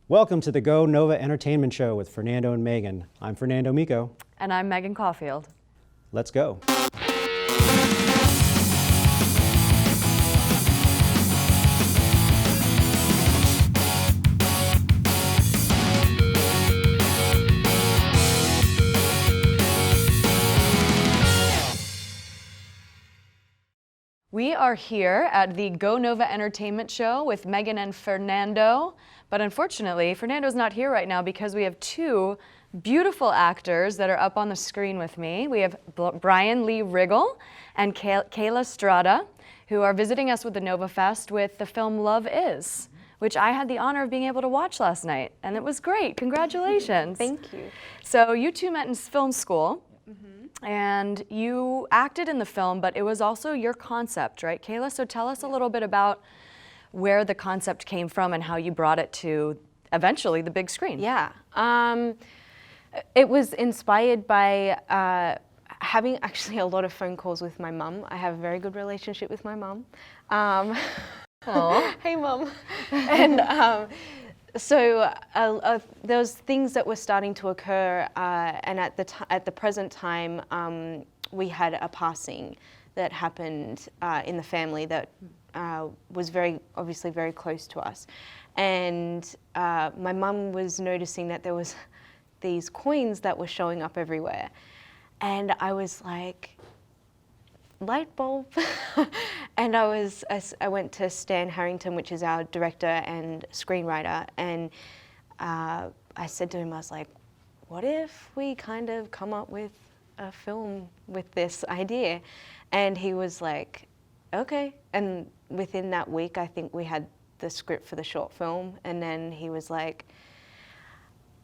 Welcome to the Go Nova Entertainment Show with Fernando and Megan. I'm Fernando Mico. And I'm Megan Caulfield. Let's go. We are here at the Go Nova Entertainment Show with Megan and Fernando, but unfortunately, Fernando's not here right now because we have two beautiful actors that are up on the screen with me. We have Bryan Wriggle and Kayla Strada, who are visiting us with the Nova Fest with the film Love Is, which I had the honor of being able to watch last night, and it was great. Congratulations. Thank you. So you two met in film school. And you acted in the film, but it was also your concept, right, Kayla? So tell us a little bit about where the concept came from and how you brought it to eventually the big screen. Yeah. It was inspired by having actually a lot of phone calls with my mum. I have a very good relationship with my mum. Hey, Mum. And so there was things that were starting to occur, and at the present time, we had a passing that happened in the family that was obviously very close to us, and my mum was noticing that there was these coins that were showing up everywhere, and I was like, light bulb. And I went to Stan Harrington, which is our director and screenwriter, and I said to him, I was like, what if we kind of come up with a film with this idea? And he was like, okay. And within that week, I think we had the script for the short film, and then he was like,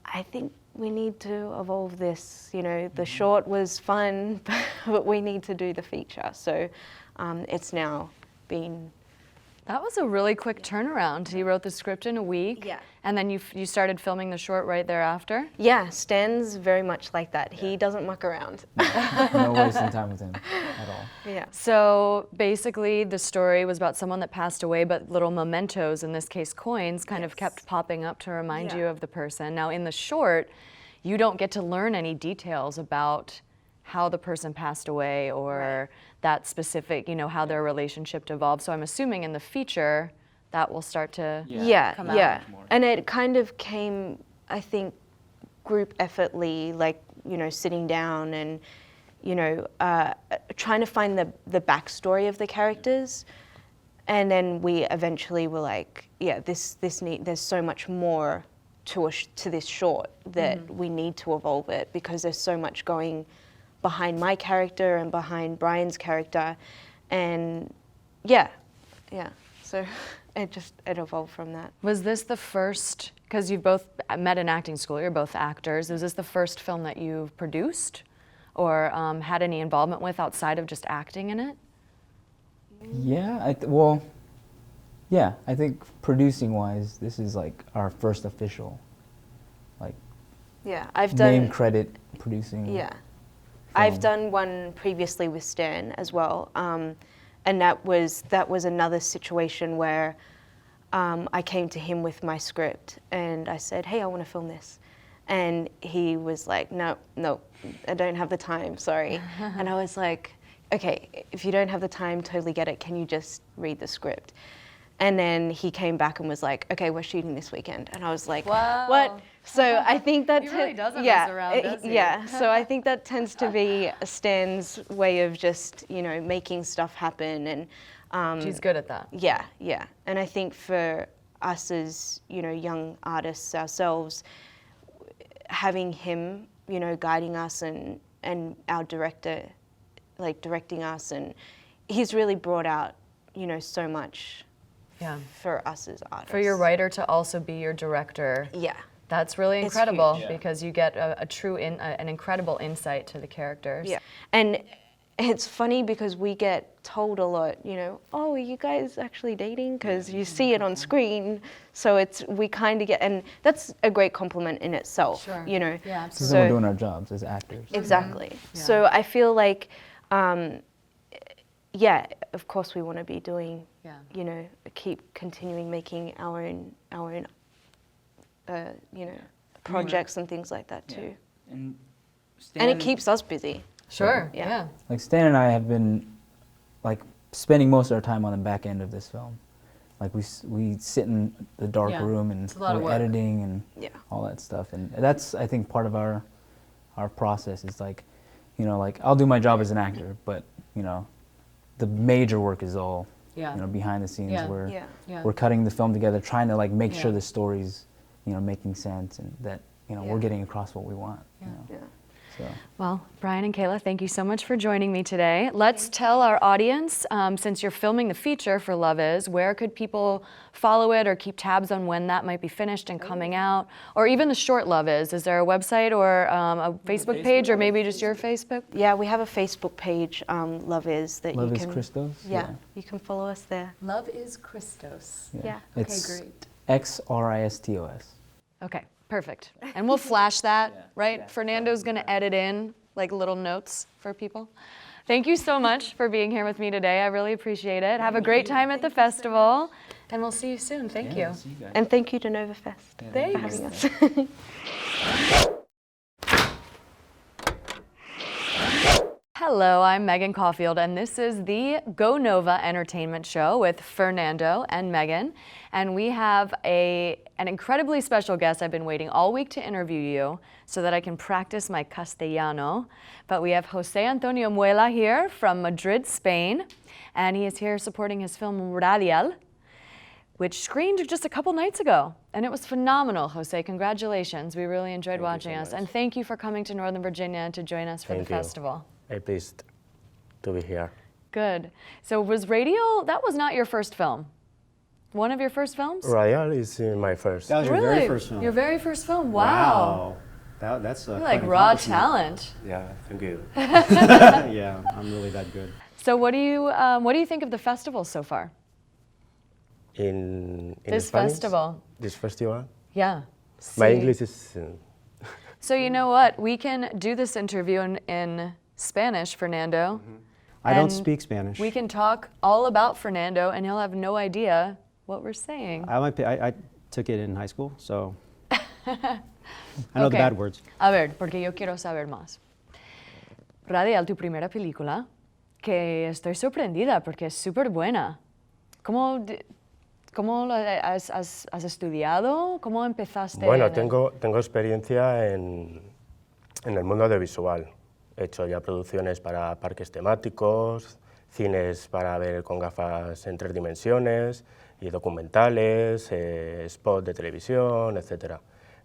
I think we need to evolve this, you know, the short was fun, but we need to do the feature. So it's now been... That was a really quick turnaround. He wrote the script in a week, Yeah. And then you started filming the short right thereafter? Yeah, Stan's very much like that. He doesn't muck around. No wasting time with him at all. Yeah. So basically the story was about someone that passed away, but little mementos, in this case coins, kind of kept popping up to remind you of the person. Now in the short, you don't get to learn any details about how the person passed away or that specific, you know, how their relationship evolved. So I'm assuming in the feature that will start to come out. Yeah. And it kind of came, I think, group effortly, like, you know, sitting down and, you know, trying to find the backstory of the characters. And then we eventually were like, yeah, there's so much more to this short that we need to evolve it, because there's so much going behind my character and behind Bryan's character. And yeah. So it evolved from that. Was this the first, because you've both met in acting school, you're both actors, was this the first film that you've produced or had any involvement with outside of just acting in it? Yeah, I think producing-wise, this is like our first official, like, I've done name credit producing. Yeah. film. I've done one previously with Stan as well, and that was another situation where I came to him with my script and I said, hey, I want to film this. And he was like, no, I don't have the time, sorry. And I was like, okay, if you don't have the time, totally get it. Can you just read the script? And then he came back and was like, okay, we're shooting this weekend. And I was like, wow. What? So I think that... He really doesn't mess around, does he? Yeah, so I think that tends to be Stan's way of just, you know, making stuff happen. And She's good at that. Yeah. And I think for us as, you know, young artists ourselves, having him, you know, guiding us and our director, like, directing us, and he's really brought out, you know, so much for us as artists. For your writer to also be your director. Yeah. That's really incredible huge. because you get an incredible insight to the characters. Yeah. And it's funny because we get told a lot, you know, oh, are you guys actually dating? Because you see it on screen. So we kind of get, and that's a great compliment in itself, Sure. you know. Yeah, This is when we're doing our jobs as actors. Exactly. Yeah. So I feel like, yeah, of course we want to be doing, you know, keep continuing making our own you know, projects and things like that too. And And it keeps us busy. Sure. Yeah. Yeah. Like Stan and I have been like spending most of our time on the back end of this film. Like we sit in the dark Yeah. room and It's a lot of we're work. editing and Yeah. all that stuff. And that's, I think, part of our process is like, you know, like I'll do my job as an actor, but you know, the major work is all, Yeah. you know, behind the scenes Yeah. where Yeah. Yeah. we're cutting the film together, trying to like make sure Yeah. the story's, you know, making sense and that, you know, we're Yeah. getting across what we want. Yeah. You know? Yeah. So. Well, Bryan and Kayla, thank you so much for joining me today. Let's tell our audience, since you're filming the feature for Love Is, where could people follow it or keep tabs on when that might be finished and coming out? Or even the short Love Is. Is there a website or a Facebook page or maybe just your Facebook? Yeah, we have a Facebook page, Love Is, that Love you is can. Christos? Yeah, you can follow us there. Love is Christos. Yeah. It's great. Xristos. Okay, perfect. And we'll flash that, right? Fernando's going to edit in like little notes for people. Thank you so much for being here with me today. I really appreciate it. Have a great time at the festival, and we'll see you soon. Thank you. See you guys. And thank you to Nova Fest for Thanks. having us. Hello, I'm Megan Caulfield, and this is the Go Nova Entertainment Show with Fernando and Megan. And we have an incredibly special guest. I've been waiting all week to interview you so that I can practice my Castellano. But we have Jose Antonio Muela here from Madrid, Spain, and he is here supporting his film Radial, which screened just a couple nights ago. And it was phenomenal, Jose. Congratulations. We really enjoyed watching us. And thank you for coming to Northern Virginia and to join us for the Thank you. festival. I'm pleased to be here. Good. So was Radial, that was not your first film? One of your first films? Radial is my first. That was your very first film. Your very first film? Wow. That's You're quite like an raw accomplishment. talent. Yeah, thank you. Yeah, I'm really that good. So what do you think of the festival so far? In This Spanish? festival. This festival? Yeah. My Sí. English is So you know what? We can do this interview in Spanish, Fernando. I don't And speak Spanish. We can talk all about Fernando, and he'll have no idea what we're saying. I took it in high school, so I know the Okay. bad words. A ver, porque yo quiero saber más. Radial, tu primera película, que estoy sorprendida porque es súper buena. ¿Cómo lo has estudiado? ¿Cómo empezaste? Bueno, en el- tengo experiencia en el mundo audiovisual. He hecho ya producciones para parques temáticos, cines para ver con gafas en 3 dimensiones, y documentales, spots de televisión, etc.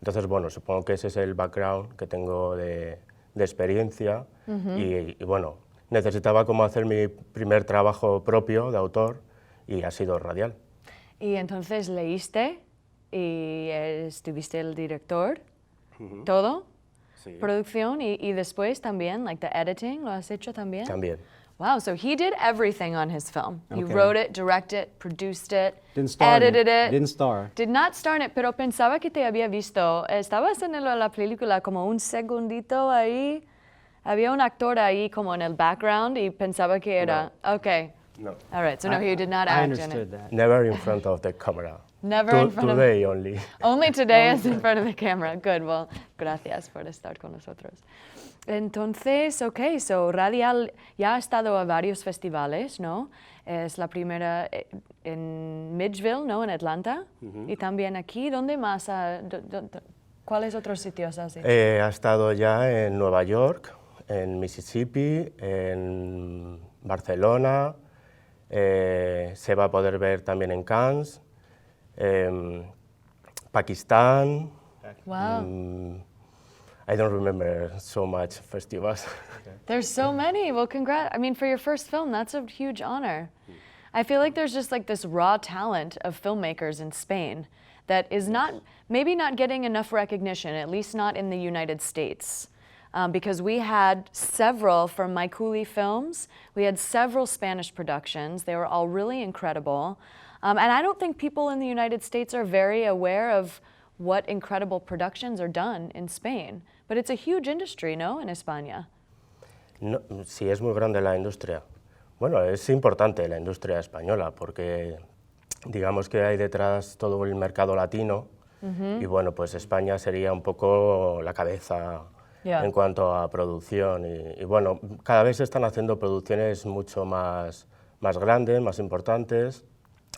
Entonces, bueno, supongo que ese es el background que tengo de experiencia y bueno, necesitaba como hacer mi primer trabajo propio de autor y ha sido Radial. Y entonces leíste y estuviste el director, todo, Sí. producción y después también, like the editing, ¿lo has hecho también? También. Wow, so he did everything on his film. He Okay. wrote it, directed it, produced it, Didn't star in edited it. Didn't star. Did not star in it, pero pensaba que te había visto. Estabas en la película como un segundito ahí. Había un actor ahí como en el background y pensaba que era. Okay. No. All right, so no, he did not I act in understood it. that. Never in front of the camera. Never in front of. Today only. Only today is in front of the camera. Good, well, gracias por estar con nosotros. Entonces, okay, so Radial ya ha estado a varios festivales, ¿no? Es la primera en Midgeville, ¿no? En Atlanta. Y también aquí, ¿dónde más? ¿Cuáles otros sitios has hecho? Ha estado ya en Nueva York, en Mississippi, en Barcelona, se va a poder ver también en Cannes, Pakistán. Wow. I don't remember so much festivals. There's so many. Well, congrats. I mean, for your first film, that's a huge honor. I feel like there's just like this raw talent of filmmakers in Spain that is not, maybe not getting enough recognition, at least not in the United States. Because we had several from Maiculi Films. We had several Spanish productions. They were all really incredible. And I don't think people in the United States are very aware of what incredible productions are done in Spain. But it's a huge industry, no, in España? No, sí, es muy grande la industria. Bueno, es importante la industria española porque digamos que hay detrás todo el mercado latino Y bueno, pues España sería un poco la cabeza Yeah. en cuanto a producción. Y bueno, cada vez se están haciendo producciones mucho más grandes, más importantes,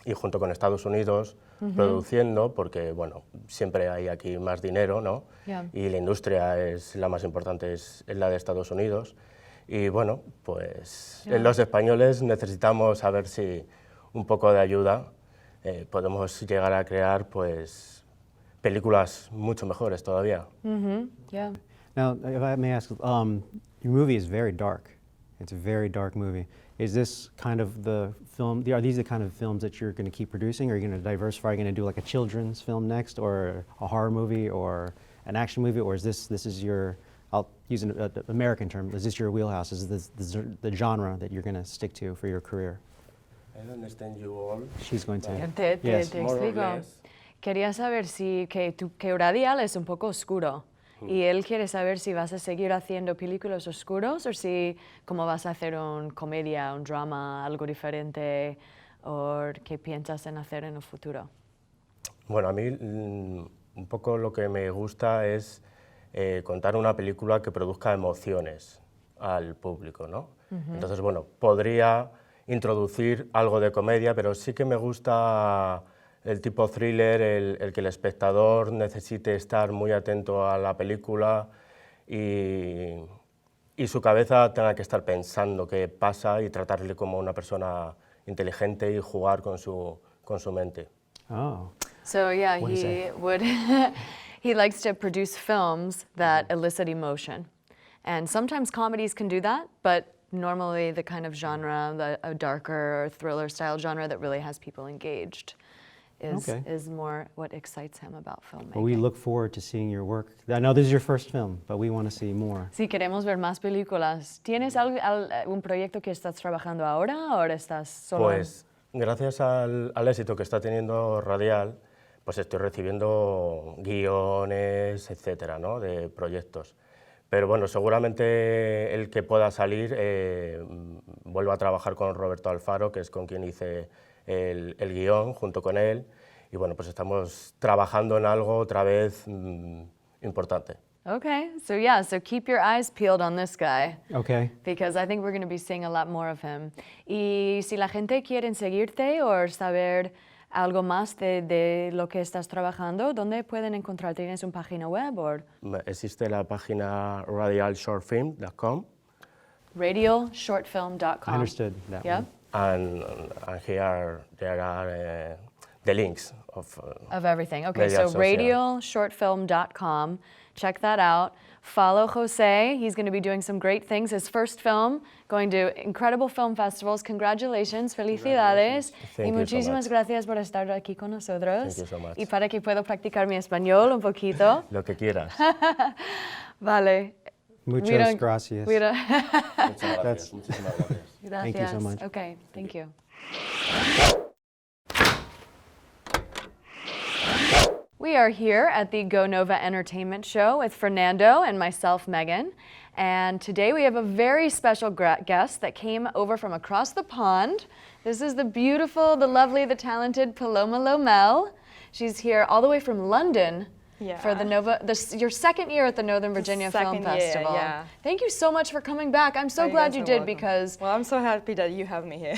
y junto con Estados Unidos produciendo, porque bueno, siempre hay aquí más dinero, ¿no? Yeah. Y la industria es la más importante, es la de Estados Unidos. Y bueno, pues los españoles necesitamos a ver si un poco de ayuda podemos llegar a crear pues películas mucho mejores todavía. Yeah. Now, if I may ask, your movie is very dark. It's a very dark movie. Is this kind of the film, are these the kind of films that you're going to keep producing? Are you going to diversify? Are you going to do like a children's film next, or a horror movie, or an action movie, or is this is your, I'll use an American term, is this your wheelhouse? Is this the genre that you're going to stick to for your career? I don't understand you all. She's going to. Te Yes. More or explico. less. Quería saber si que Uradial es un poco oscuro y él quiere saber si vas a seguir haciendo películas oscuros o si como vas a hacer un comedia, un drama, algo diferente o qué piensas en hacer en el futuro. Bueno, a mí un poco lo que me gusta es contar una película que produzca emociones al público, ¿no? Entonces, bueno, podría introducir algo de comedia, pero sí que me gusta el tipo thriller, el que el espectador necesite estar muy atento a la película y su cabeza tenga que estar pensando qué pasa y tratarle como una persona inteligente y jugar con su mente. Oh. So yeah, What is he would he likes to produce films that elicit emotion. And sometimes comedies can do that, but normally the kind of genre, a darker or thriller style genre that really has people engaged is more what excites him about filmmaking. Well, we look forward to seeing your work. I know this is your first film, but we want to see more. Si queremos ver más películas, ¿tienes un proyecto que estás trabajando ahora o estás solo? Pues gracias al éxito que está teniendo Radial, pues estoy recibiendo guiones, etcétera, ¿no? De proyectos. Pero bueno, seguramente el que pueda salir, vuelvo a trabajar con Roberto Alfaro, que es con quien hice el guión, junto con él. Y bueno, pues estamos trabajando en algo otra vez importante. Okay, so yeah, so keep your eyes peeled on this guy. Okay. Because I think we're going to be seeing a lot more of him. Y si la gente quiere seguirte o saber algo más de lo que estás trabajando, ¿dónde pueden encontrarte? ¿Tienes una página web o? Existe la página radialshortfilm.com. Radialshortfilm.com. I understood that Yeah. one. And here there are the links of Everything. Okay, media so social. radialshortfilm.com. Check that out. Follow Jose. He's going to be doing some great things. His first film, going to incredible film festivals. Congratulations, felicidades. Thank Y you so muchísimas much. gracias por estar aquí con nosotros. Thank you so much. Y para que puedo practicar mi español un poquito. Lo que quieras. Vale. Muchas gracias. We don't- Muchas gracias. Muchísimas gracias. Thank you so Gracias. much. Okay, thank you. We are here at the Go Nova Entertainment Show with Fernando and myself, Megan. And today we have a very special guest that came over from across the pond. This is the beautiful, the lovely, the talented Paloma Lommel. She's here all the way from London for the your second year at the Northern Virginia Film second year, Festival. yeah. Thank you so much for coming back. I'm so Oh, you glad guys you are did welcome. because Well, I'm so happy that you have me here.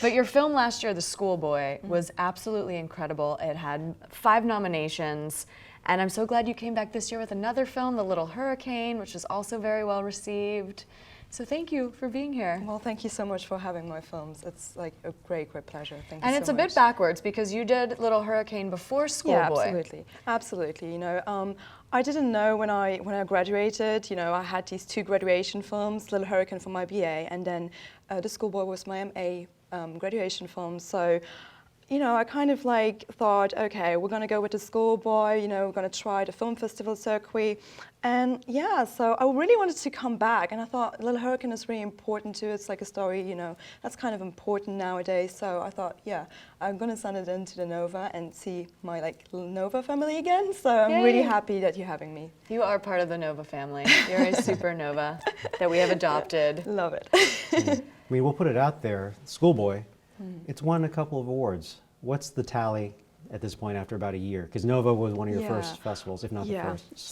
but your film last year, The Schoolboy, was absolutely incredible. It had 5 nominations, and I'm so glad you came back this year with another film, The Little Hurricane, which was also very well received. So thank you for being here. Well, thank you so much for having my films. It's like a great, great pleasure. Thank you And so it's a much. bit backwards because you did Little Hurricane before Schoolboy. Yeah, absolutely, absolutely. You know, I didn't know when I graduated. You know, I had these 2 graduation films, Little Hurricane for my BA, and then The Schoolboy was my MA graduation film. So, you know, I kind of like thought, okay, we're going to go with The Schoolboy. You know, we're going to try the film festival circuit. And yeah, so I really wanted to come back, and I thought Little Hurricane is really important too. It's like a story, you know, that's kind of important nowadays. So I thought, yeah, I'm gonna send it into the Nova and see my like little Nova family again. So I'm really Yay. happy that you're having me. You are part of the Nova family. You're a supernova that we have adopted. Love it. I mean, we'll put it out there. Schoolboy, it's won a couple of awards. What's the tally at this point after about a year? Because Nova was one of your Yeah. first festivals, if not the Yeah. first.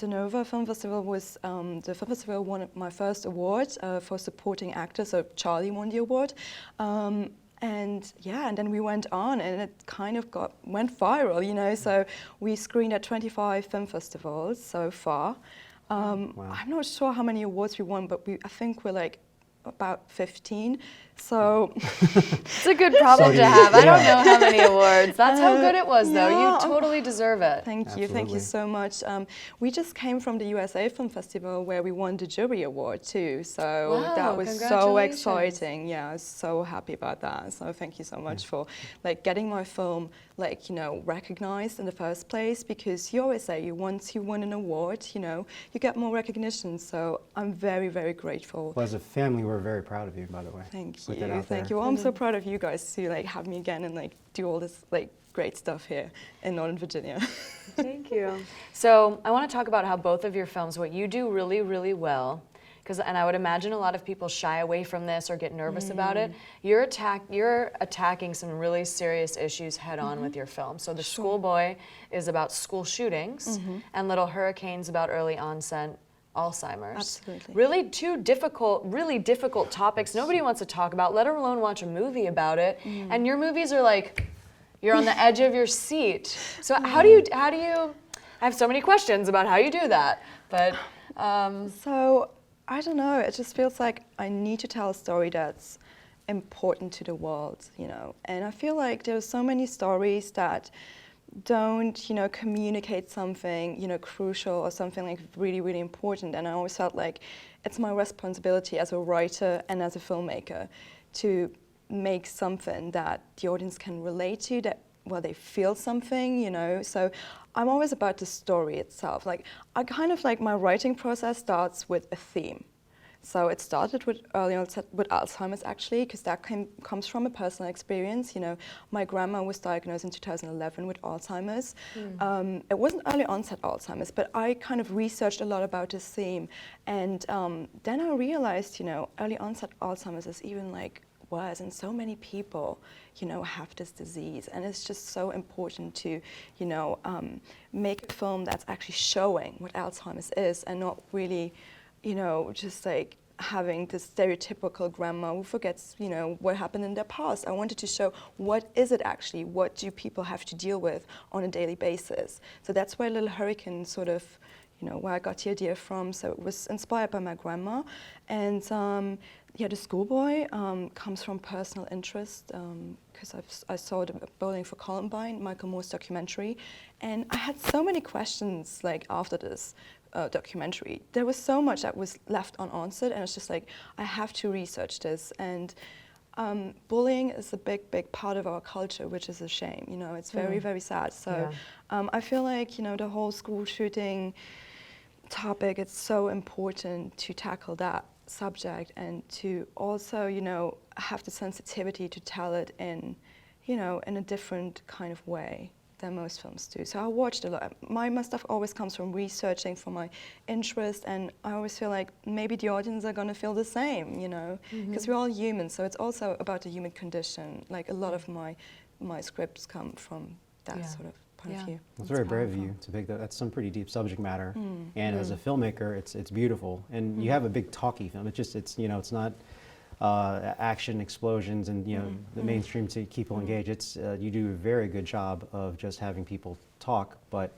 The Nova Film Festival was the film festival won my first award for supporting actor. So Charlie won the award. And then we went on, and it kind of went viral, you know. So we screened at 25 film festivals so far. Wow. I'm not sure how many awards we won, but I think we're like about 15. So It's a good problem to have. I don't know how many awards. That's how good it was, though. yeah. You totally deserve it. Thank you so much. We just came from the USA Film Festival where we won the jury award too. So Wow, that was so congratulations. exciting. Yeah, I was so happy about that. So thank you so much for like getting my film like, you know, recognized in the first place, because you always say once you win an award, you know, you get more recognition. So I'm very, very grateful. Well, as a family, we're very proud of you, by the way. Thank Put you, that out thank there. you. Well, I'm so proud of you guys to like have me again and like do all this like great stuff here in Northern Virginia. Thank you. So I want to talk about how both of your films, what you do really, really well, and I would imagine a lot of people shy away from this or get nervous about it. You're attacking some really serious issues head on with your film. So The Schoolboy is about school shootings, and Little Hurricane's about early onset Alzheimer's. Absolutely. Really two really difficult topics nobody wants to talk about, let alone watch a movie about it. And your movies are like, you're on the edge of your seat. So how do you, I have so many questions about how you do that, but. So, I don't know, it just feels like I need to tell a story that's important to the world, you know. And I feel like there's so many stories that don't, you know, communicate something, you know, crucial or something like really, really important. And I always felt like it's my responsibility as a writer and as a filmmaker to make something that the audience can relate to, that, well, they feel something, you know. So I'm always about the story itself. Like, I kind of like my writing process starts with a theme. So it started with early onset with Alzheimer's, actually, because that comes from a personal experience. You know, my grandma was diagnosed in 2011 with Alzheimer's. It wasn't early onset Alzheimer's, but I kind of researched a lot about this theme. And then I realized, you know, early onset Alzheimer's is even like worse, and so many people, you know, have this disease. And it's just so important to, you know, make a film that's actually showing what Alzheimer's is, and not really, you know, just like having this stereotypical grandma who forgets, you know, what happened in their past. I wanted to show what is it actually, what do people have to deal with on a daily basis. So that's where Little Hurricane sort of, you know, where I got the idea from. So it was inspired by my grandma. And The Schoolboy comes from personal interest, because I saw the Bowling for Columbine, Michael Moore's documentary. And I had so many questions like after this documentary. There was so much that was left unanswered, and it's just like, I have to research this. And bullying is a big, big part of our culture, which is a shame. You know, it's very, very sad. So I feel like, you know, the whole school shooting topic, it's so important to tackle that subject, and to also, you know, have the sensitivity to tell it in, you know, in a different kind of way than most films do. So I watched a lot. My stuff always comes from researching for my interest, and I always feel like maybe the audience are going to feel the same, you know, because we're all human. So it's also about the human condition. Like, a lot of my scripts come from that sort of point of view. It's very brave of you to pick that. That's some pretty deep subject matter. And as a filmmaker, it's beautiful. And you have a big talky film. It's you know, it's not action explosions and, you know, the mainstream to keep people engaged. It's you do a very good job of just having people talk, but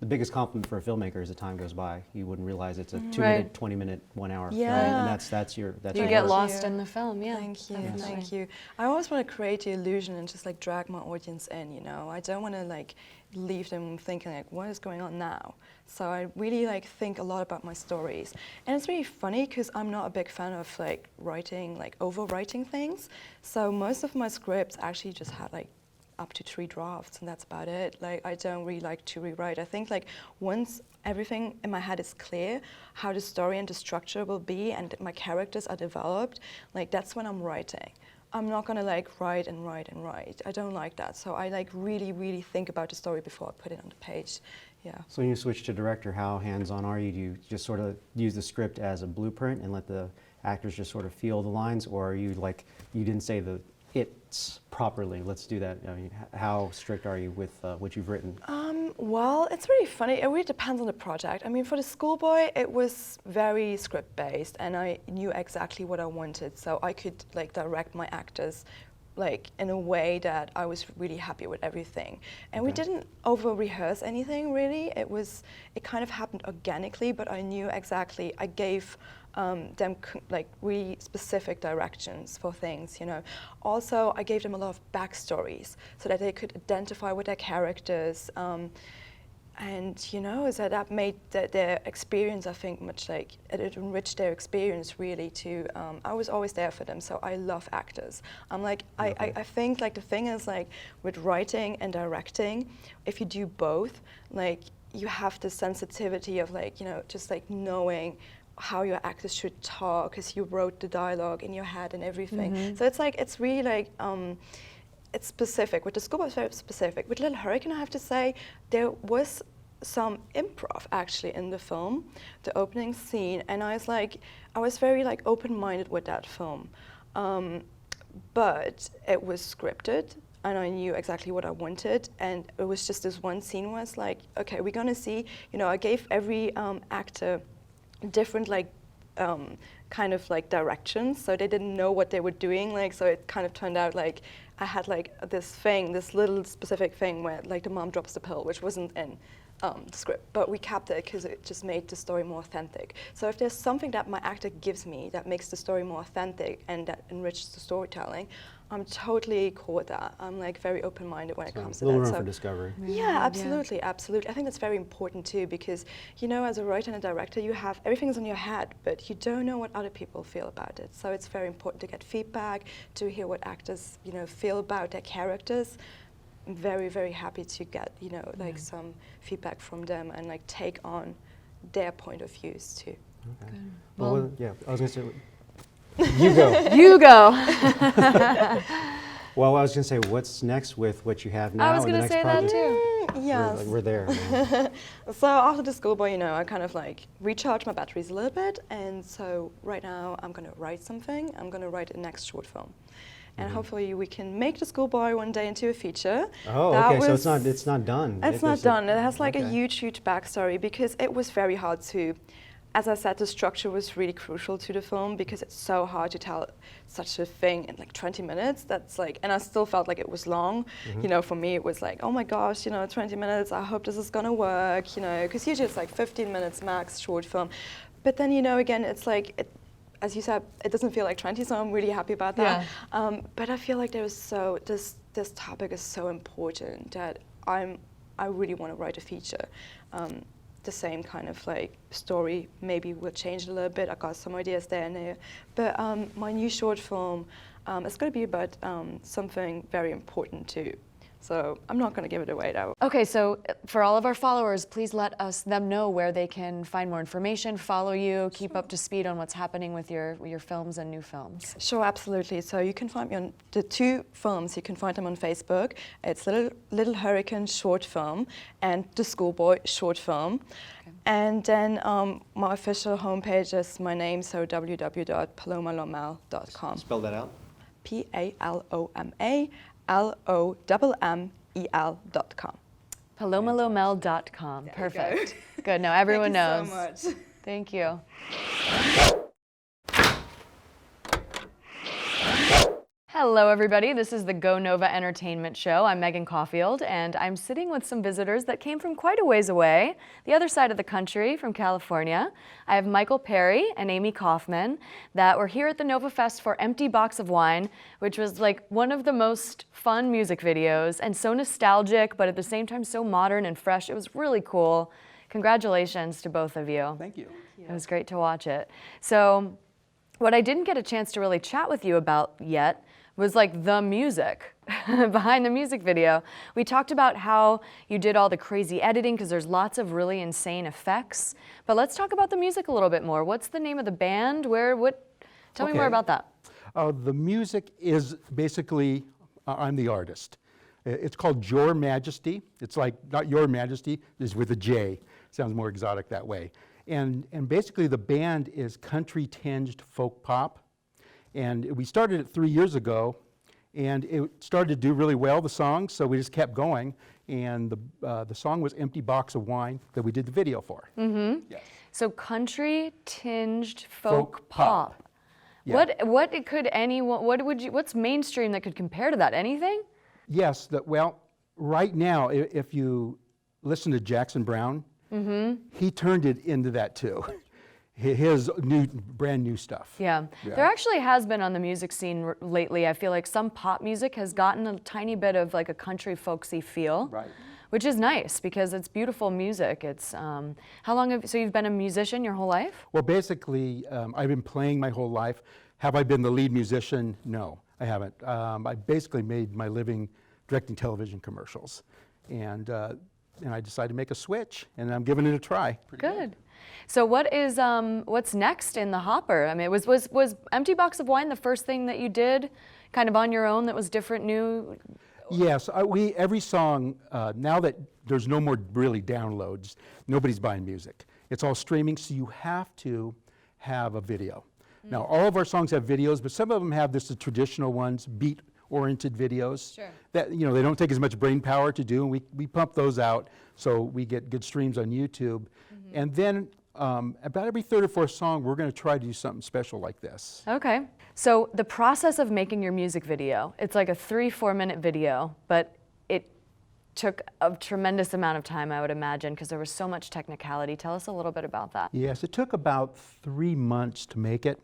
the biggest compliment for a filmmaker is the time goes by. You wouldn't realize it's a 2-minute, 20-minute, 1-hour film, and that's your you get lost in the film. Thank you, definitely. thank you. I always want to create the illusion and just like drag my audience in, you know. I don't want to like leave them thinking like, what is going on now? So I really like think a lot about my stories. And it's really funny because I'm not a big fan of like writing, like overwriting things. So most of my scripts actually just had like up to 3 drafts, and that's about it. Like, I don't really like to rewrite. I think like once everything in my head is clear, how the story and the structure will be, and my characters are developed, like that's when I'm writing. I'm not gonna like write and write and write. I don't like that. So I like really, really think about the story before I put it on the page. Yeah. So when you switch to director, how hands-on are you? Do you just sort of use the script as a blueprint and let the actors just sort of feel the lines, or are you like, you didn't say the it properly? Let's do that. I mean, how strict are you with what you've written? Well, it's really funny. It really depends on the project. I mean, for the schoolboy, it was very script-based, and I knew exactly what I wanted, so I could like direct my actors like in a way that I was really happy with everything. And we didn't over-rehearse anything really. It kind of happened organically, but I knew exactly. I gave them like really specific directions for things, you know. Also, I gave them a lot of backstories so that they could identify with their characters. And you know, so that made their experience, I think, much like it enriched their experience really. To I was always there for them, so I love actors. I'm like, I think like the thing is like with writing and directing, if you do both, like you have the sensitivity of like, you know, just like knowing how your actors should talk because you wrote the dialogue in your head and everything. So it's like, it's really like, it's specific. With the schoolboy, it's very specific. With Little Hurricane, I have to say, there was some improv actually in the film, the opening scene, and I was very like open-minded with that film. But it was scripted, and I knew exactly what I wanted, and it was just this one scene where it's like, okay, we're gonna see, you know, I gave every actor different like kind of like directions, so they didn't know what they were doing, like, so it kind of turned out like I had like this little specific thing where like the mom drops the pill, which wasn't in the script, but we kept it because it just made the story more authentic. So if there's something that my actor gives me that makes the story more authentic and that enriches the storytelling, I'm totally cool with that. I'm like very open-minded when it comes to that. A little room for discovery. Yeah, absolutely, absolutely. I think that's very important too, because you know, as a writer and a director, you have everything's in your head, but you don't know what other people feel about it. So it's very important to get feedback, to hear what actors, you know, feel about their characters. I'm very, very happy to get, you know, like some feedback from them and like take on their point of views too. Okay. Well, yeah, I was gonna say. You go. You go. Well, I was going to say, what's next with what you have now? I was going to say that too. Yes. We're there. Man. So after the schoolboy, you know, I kind of like recharged my batteries a little bit, and so right now I'm going to write something. I'm going to write the next short film. And hopefully we can make the schoolboy one day into a feature. Oh, that okay. So it's not done. It's not done. It has like a okay. huge backstory because it was very hard to. As I said, the structure was really crucial to the film because it's so hard to tell such a thing in like 20 minutes. That's like, and I still felt like it was long. You know, for me it was like, oh my gosh, you know, 20 minutes, I hope this is gonna work, you know, because usually it's like 15 minutes max short film. But then, you know, again, it's like, as you said, it doesn't feel like 20, so I'm really happy about that. Yeah. But I feel like this topic is so important that I really want to write a feature. The same kind of like story, maybe we'll change it a little bit. I got some ideas there and there. But my new short film is going to be about something very important too. So I'm not going to give it away though. Okay, so for all of our followers, please let them know where they can find more information, follow you, keep up to speed on what's happening with your films and new films. Sure, absolutely. So you can find me on the two films. You can find them on Facebook. It's Little Hurricane short film and The Schoolboy short film. Okay. And then my official homepage is my name, so www.palomalommel.com. Spell that out. PALOMALOMMEL.com. PalomaLommel.com. Perfect. Good. Now everyone knows. Thank you so much. Thank you. Hello, everybody. This is the Go Nova Entertainment Show. I'm Megan Caulfield, and I'm sitting with some visitors that came from quite a ways away, the other side of the country, from California. I have Michael Perry and Amy Kaufman that were here at the Nova Fest for Empty Box of Wine, which was like one of the most fun music videos and so nostalgic, but at the same time so modern and fresh. It was really cool. Congratulations to both of you. Thank you. It was great to watch it. So what I didn't get a chance to really chat with you about yet was like the music behind the music video. We talked about how you did all the crazy editing because there's lots of really insane effects. But let's talk about the music a little bit more. What's the name of the band? Tell me more about that. The music is basically, I'm the artist. It's called Your Majesty. It's like, not Your Majesty, it's with a J. Sounds more exotic that way. And basically the band is country-tinged folk pop. And we started it 3 years ago, And it started to do really well, the song, so we just kept going. And the song was Empty Box of Wine that we did the video for. Mm-hmm. Yes. So country-tinged folk Folk pop. pop. Yeah. What's mainstream that could compare to that? Anything? Yes, well, right now, if you listen to Jackson Browne, he turned it into that too. His brand new stuff. Yeah. There actually has been on the music scene lately, I feel like some pop music has gotten a tiny bit of like a country folksy feel. Right. Which is nice because it's beautiful music. It's, how long so you've been a musician your whole life? Well, basically, I've been playing my whole life. Have I been the lead musician? No, I haven't. I basically made my living directing television commercials. And I decided to make a switch, and I'm giving it a try. Good. So what's next in the hopper? I mean, was Empty Box of Wine the first thing that you did kind of on your own that was different, new? Yes, every song, now that there's no more really downloads, nobody's buying music. It's all streaming, so you have to have a video. Now, all of our songs have videos, but some of them have the traditional ones, beat-oriented videos. Sure. That, they don't take as much brain power to do, and we pump those out so we get good streams on YouTube. And then about every third or fourth song, we're going to try to do something special like this. Okay. So the process of making your music video, it's like a 3-4 minute video, but it took a tremendous amount of time, I would imagine, because there was so much technicality. Tell us a little bit about that. Yes, it took about 3 months to make it.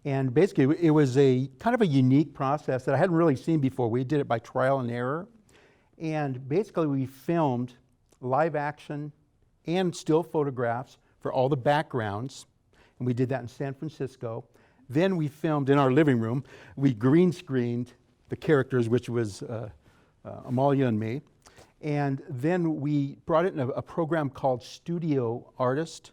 And basically, it was a kind of a unique process that I hadn't really seen before. We did it by trial and error. And basically, we filmed live action and still photographs for all the backgrounds. And we did that in San Francisco. Then we filmed in our living room. We green screened the characters, which was Amalia and me. And then we brought it in a program called Studio Artist.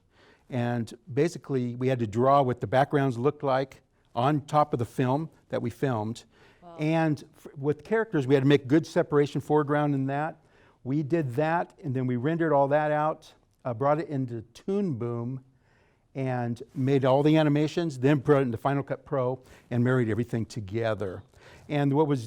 And basically, we had to draw what the backgrounds looked like on top of the film that we filmed. Wow. And with characters, we had to make good separation, foreground and that. We did that, and then we rendered all that out, brought it into Toon Boom, and made all the animations, then brought it into Final Cut Pro, and married everything together. And what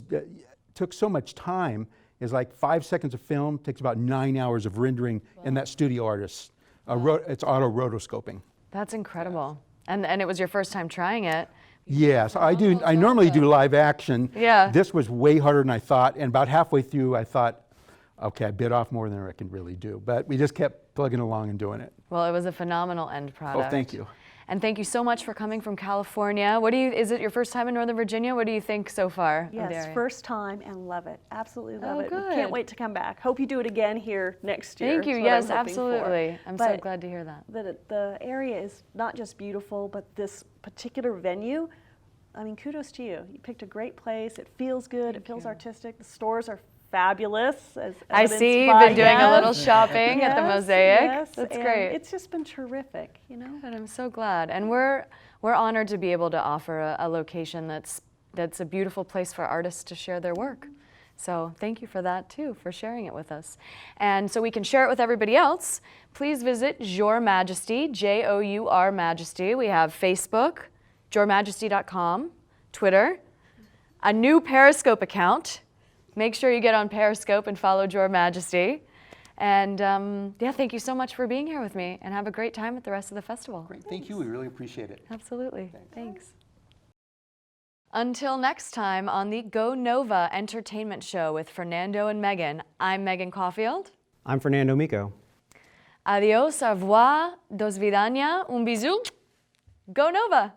took so much time is like 5 seconds of film takes about 9 hours of rendering in that Studio Artist. It's auto rotoscoping. That's incredible. And it was your first time trying it. Yes, I normally do live action. Yeah. This was way harder than I thought, and about halfway through I thought, okay, I bit off more than I can really do. But we just kept plugging along and doing it. Well, it was a phenomenal end product. Oh, thank you. And thank you so much for coming from California. Is it your first time in Northern Virginia? What do you think so far? of the Yes, area? first time and love it. Absolutely love Oh, it. good. Can't wait to come back. Hope you do it again here next year. Thank you. is what Yes, I'm hoping for. absolutely. I'm so But glad to hear that. The area is not just beautiful, but this particular venue, I mean, kudos to you. You picked a great place. It feels good. It feels artistic. The stores are fabulous. As I evidenced see you've by- been doing a yes, little shopping at the yes, Mosaic. yes, That's and great. It's just been terrific, you know. And I'm so glad. And we're honored to be able to offer a location that's a beautiful place for artists to share their work. So thank you for that too, for sharing it with us. And so we can share it with everybody else. Please visit Your Majesty, Jour Majesty. We have Facebook, yourmajesty.com, Twitter, a new Periscope account. Make sure you get on Periscope and follow Your Majesty. And yeah, thank you so much for being here with me, and have a great time at the rest of the festival. Great, thank you. We really appreciate it. Absolutely. Thanks. Until next time on the Go Nova Entertainment Show with Fernando and Megan, I'm Megan Caulfield. I'm Fernando Mico. Adios, au revoir, dos vidania, un bisou. Go Nova!